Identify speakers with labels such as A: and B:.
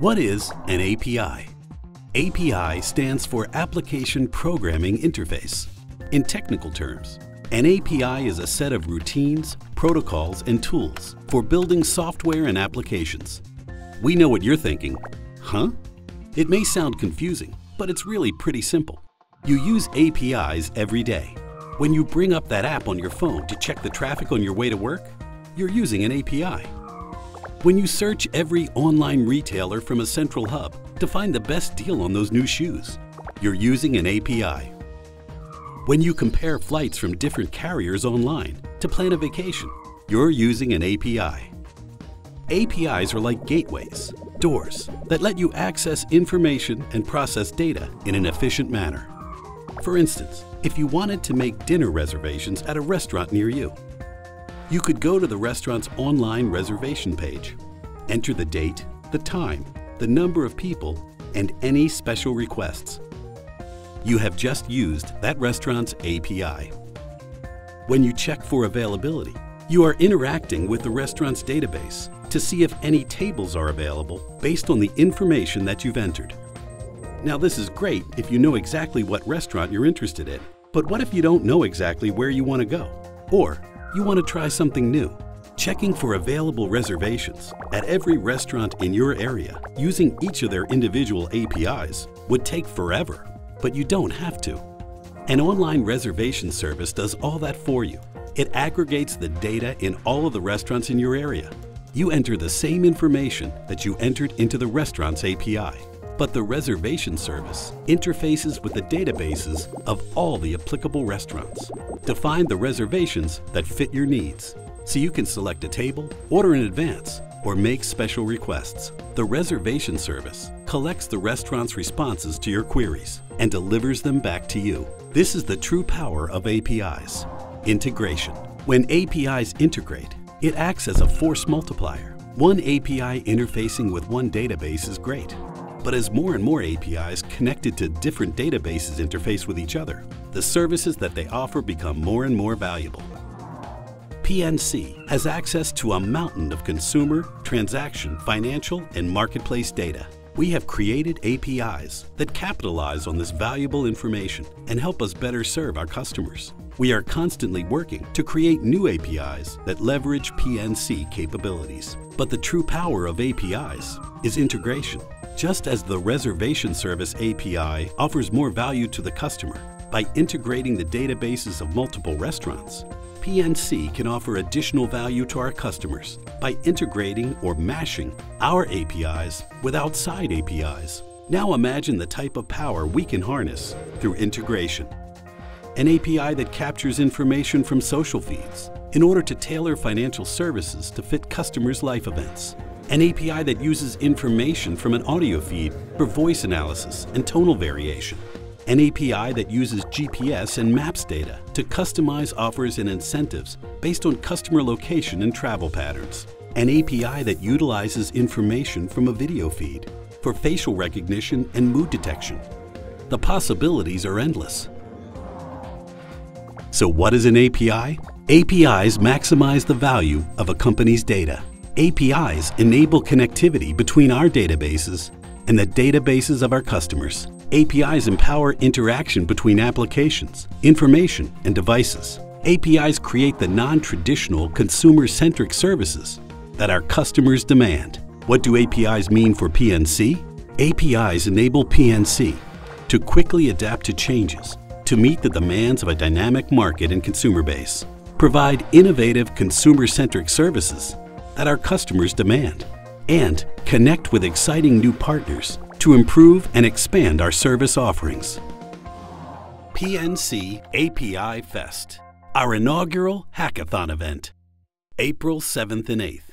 A: What is an API? API stands for Application Programming Interface. In technical terms, an API is a set of routines, protocols, and tools for building software and applications. We know what you're thinking. Huh? It may sound confusing, but it's really pretty simple. You use APIs every day. When you bring up that app on your phone to check the traffic on your way to work, you're using an API. When you search every online retailer from a central hub to find the best deal on those new shoes, you're using an API. When you compare flights from different carriers online to plan a vacation, you're using an API. APIs are like gateways, doors, that let you access information and process data in an efficient manner. For instance, if you wanted to make dinner reservations at a restaurant near you, you could go to the restaurant's online reservation page, enter the date, the time, the number of people, and any special requests. You have just used that restaurant's API. When you check for availability, you are interacting with the restaurant's database to see if any tables are available based on the information that you've entered. Now, this is great if you know exactly what restaurant you're interested in, but what if you don't know exactly where you want to go? Or you want to try something new? Checking for available reservations at every restaurant in your area using each of their individual APIs would take forever, but you don't have to. An online reservation service does all that for you. It aggregates the data in all of the restaurants in your area. You enter the same information that you entered into the restaurant's API, but the reservation service interfaces with the databases of all the applicable restaurants to find the reservations that fit your needs, so you can select a table, order in advance, or make special requests. The reservation service collects the restaurant's responses to your queries and delivers them back to you. This is the true power of APIs. Integration. When APIs integrate, it acts as a force multiplier. One API interfacing with one database is great, but as more and more APIs connected to different databases interface with each other, the services that they offer become more and more valuable. PNC has access to a mountain of consumer, transaction, financial, and marketplace data. We have created APIs that capitalize on this valuable information and help us better serve our customers. We are constantly working to create new APIs that leverage PNC capabilities. But the true power of APIs is integration. Just as the reservation service API offers more value to the customer by integrating the databases of multiple restaurants, PNC can offer additional value to our customers by integrating or mashing our APIs with outside APIs. Now imagine the type of power we can harness through integration. An API that captures information from social feeds in order to tailor financial services to fit customers' life events. An API that uses information from an audio feed for voice analysis and tonal variation. An API that uses GPS and maps data to customize offers and incentives based on customer location and travel patterns. An API that utilizes information from a video feed for facial recognition and mood detection. The possibilities are endless. So what is an API? APIs maximize the value of a company's data. APIs enable connectivity between our databases and the databases of our customers. APIs empower interaction between applications, information, and devices. APIs create the non-traditional consumer-centric services that our customers demand. What do APIs mean for PNC? APIs enable PNC to quickly adapt to changes to meet the demands of a dynamic market and consumer base, provide innovative consumer-centric services that our customers demand, and connect with exciting new partners to improve and expand our service offerings. PNC API Fest, our inaugural hackathon event, April 7th and 8th.